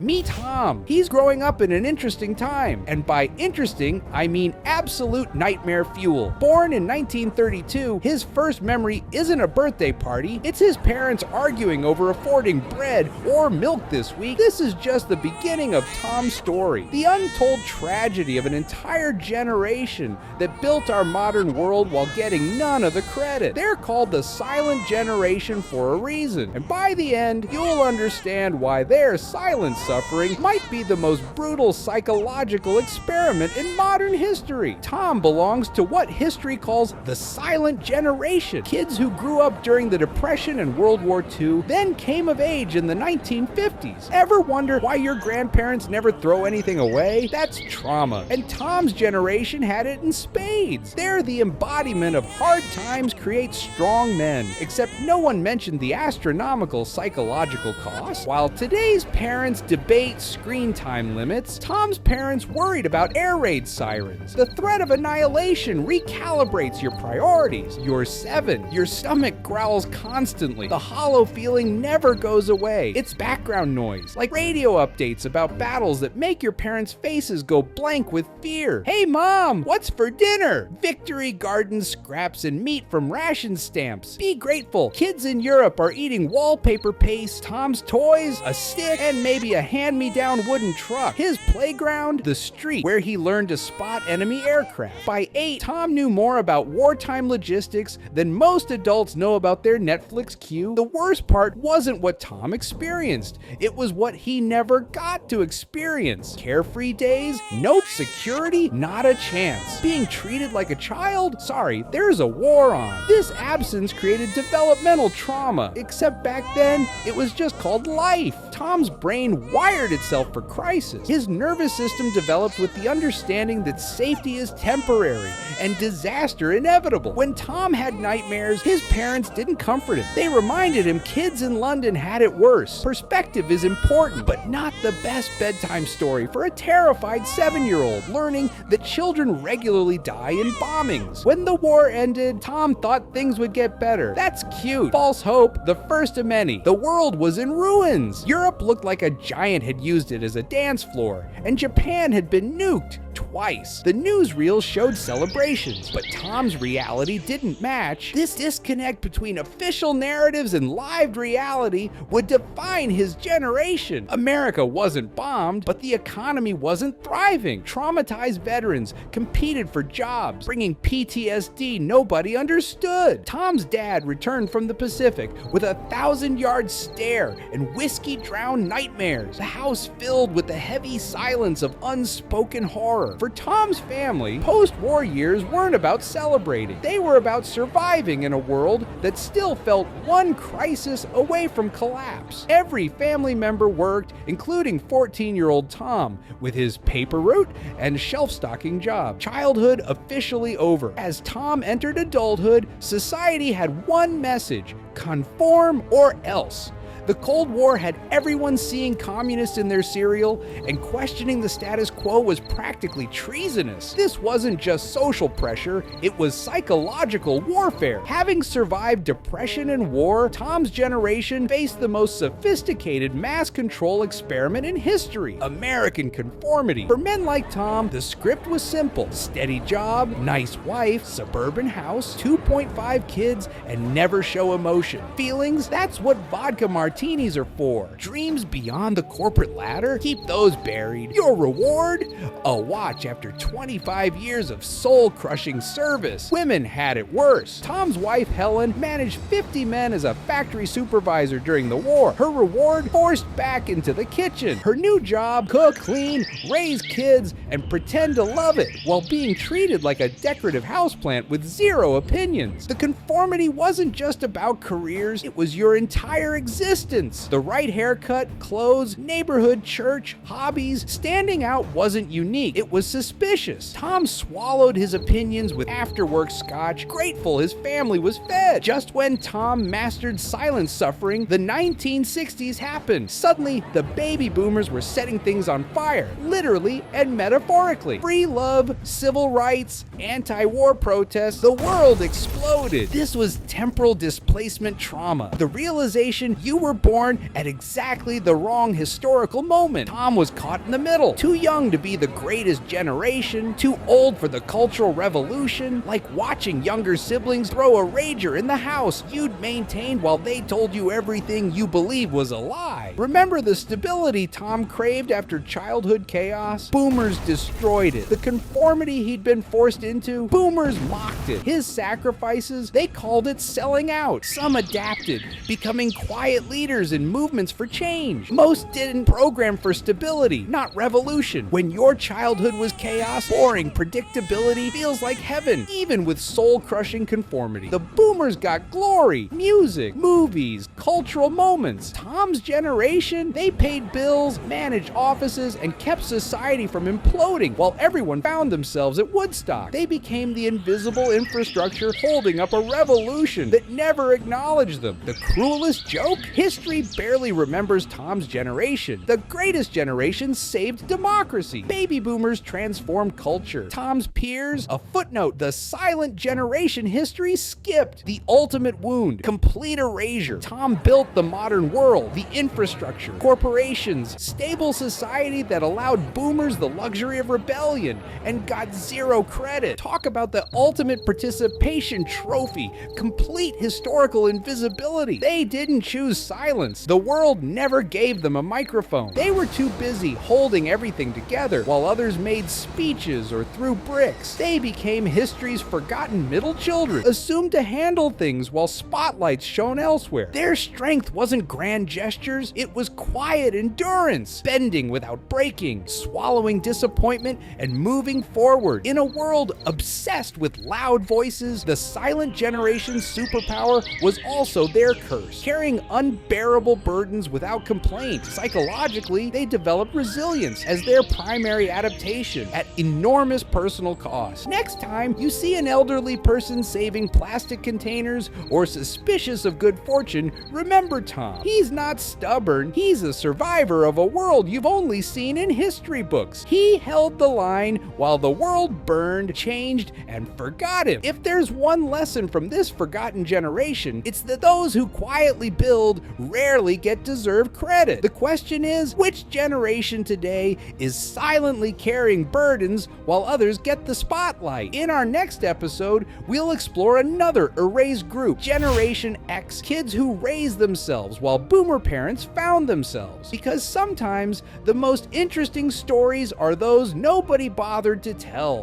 Meet Tom. He's growing up in an interesting time. And by interesting, I mean absolute nightmare fuel. Born in 1932, his first memory isn't a birthday party. It's his parents arguing over affording bread or milk this week. This is just the beginning of Tom's story. The untold tragedy of an entire generation that built our modern world while getting none of the credit. They're called the silent generation for a reason. And by the end, you'll understand why their silence suffering might be the most brutal psychological experiment in modern history. Tom belongs to what history calls the silent generation. Kids who grew up during the Depression and World War II, then came of age in the 1950s. Ever wonder why your grandparents never throw anything away? That's trauma. And Tom's generation had it in spades. They're the embodiment of hard times create strong men. Except no one mentioned the astronomical psychological cost. While today's parents debate screen time limits, Tom's parents worried about air raid sirens. The threat of annihilation recalibrates your priorities. You're 7. Your stomach growls constantly. The hollow feeling never goes away. It's background noise, like radio updates about battles that make your parents' faces go blank with fear. Hey mom, what's for dinner? Victory garden scraps and meat from ration stamps. Be grateful. Kids in Europe are eating wallpaper paste, Tom's toys, a stick, and maybe a hand-me-down wooden truck. His playground, the street where he learned to spot enemy aircraft. By 8, Tom knew more about wartime logistics than most adults know about their Netflix queue. The worst part wasn't what Tom experienced. It was what he never got to experience. Carefree days? Nope. Security? Not a chance. Being treated like a child? Sorry, there's a war on. This absence created developmental trauma, except back then, it was just called life. Tom's brain wired itself for crisis. His nervous system developed with the understanding that safety is temporary and disaster inevitable. When Tom had nightmares, his parents didn't comfort him. They reminded him kids in London had it worse. Perspective is important, but not the best bedtime story for a terrified 7-year-old learning that children regularly die in bombings. When the war ended, Tom thought things would get better. That's cute. False hope, the first of many. The world was in ruins. Europe looked like a giant had used it as a dance floor, and Japan had been nuked twice. The newsreels showed celebrations, but Tom's reality didn't match. This disconnect between official narratives and lived reality would define his generation. America wasn't bombed, but the economy wasn't thriving. Traumatized veterans competed for jobs, bringing PTSD nobody understood. Tom's dad returned from the Pacific with a 1,000-yard stare and whiskey-drowned nightmares. The house filled with the heavy silence of unspoken horror. For Tom's family, post-war years weren't about celebrating. They were about surviving in a world that still felt one crisis away from collapse. Every family member worked, including 14-year-old Tom, with his paper route and shelf-stocking job. Childhood officially over. As Tom entered adulthood, society had one message: conform or else. The Cold War had everyone seeing communists in their cereal, and questioning the status quo was practically treasonous. This wasn't just social pressure, it was psychological warfare. Having survived depression and war, Tom's generation faced the most sophisticated mass control experiment in history: American conformity. For men like Tom, the script was simple: steady job, nice wife, suburban house, 2.5 kids, and never show emotion. Feelings? That's what vodka martinis are for. Dreams beyond the corporate ladder? Keep those buried. Your reward? A watch after 25 years of soul-crushing service. Women had it worse. Tom's wife, Helen, managed 50 men as a factory supervisor during the war. Her reward? Forced back into the kitchen. Her new job? Cook, clean, raise kids, and pretend to love it, while being treated like a decorative houseplant with zero opinions. The conformity wasn't just about careers, it was your entire existence. The right haircut, clothes, neighborhood, church, hobbies. Standing out wasn't unique, it was suspicious. Tom swallowed his opinions with after-work scotch, grateful his family was fed. Just when Tom mastered silent suffering, the 1960s happened. Suddenly, the baby boomers were setting things on fire, literally and metaphorically. Free love, civil rights, anti-war protests, the world exploded. This was temporal displacement trauma, the realization you were born at exactly the wrong historical moment. Tom was caught in the middle, too young to be the greatest generation, too old for the Cultural Revolution, like watching younger siblings throw a rager in the house you'd maintained while they told you everything you believed was a lie. Remember the stability Tom craved after childhood chaos? Boomers destroyed it. The conformity he'd been forced into, boomers mocked it. His sacrifices, they called it selling out. Some adapted, becoming quiet leaders in movements for change. Most didn't program for stability, not revolution. When your childhood was chaos, boring predictability feels like heaven, even with soul-crushing conformity. The boomers got glory, music, movies, cultural moments. Tom's generation, they paid bills, managed offices, and kept society from imploding while everyone found themselves at Woodstock. They became the invisible infrastructure holding up a revolution that never acknowledged them. The cruelest joke? History barely remembers Tom's generation. The greatest generation saved democracy. Baby boomers transformed culture. Tom's peers? A footnote. The silent generation history skipped. The ultimate wound. Complete erasure. Tom built the modern world, the infrastructure, corporations, stable society that allowed boomers the luxury of rebellion and got zero credit. Talk about the ultimate participation trophy. Complete historical invisibility. They didn't choose silence. The world never gave them a microphone. They were too busy holding everything together while others made speeches or threw bricks. They became history's forgotten middle children, assumed to handle things while spotlights shone elsewhere. Their strength wasn't grand gestures, it was quiet endurance, bending without breaking, swallowing disappointment and moving forward. In a world obsessed with loud voices, the silent generation's superpower was also their curse, carrying unbearable burdens without complaint. Psychologically, they developed resilience as their primary adaptation at enormous personal cost. Next time you see an elderly person saving plastic containers or suspicious of good fortune, remember Tom. He's not stubborn. He's a survivor of a world you've only seen in history books. He held the line while the world burned, changed, and forgot him. If there's one lesson from this forgotten generation, it's that those who quietly build rarely get deserved credit. The question is, which generation today is silently carrying burdens while others get the spotlight? In our next episode, we'll explore another erased group, Generation X, kids who raised themselves while boomer parents found themselves. Because sometimes the most interesting stories are those nobody bothered to tell.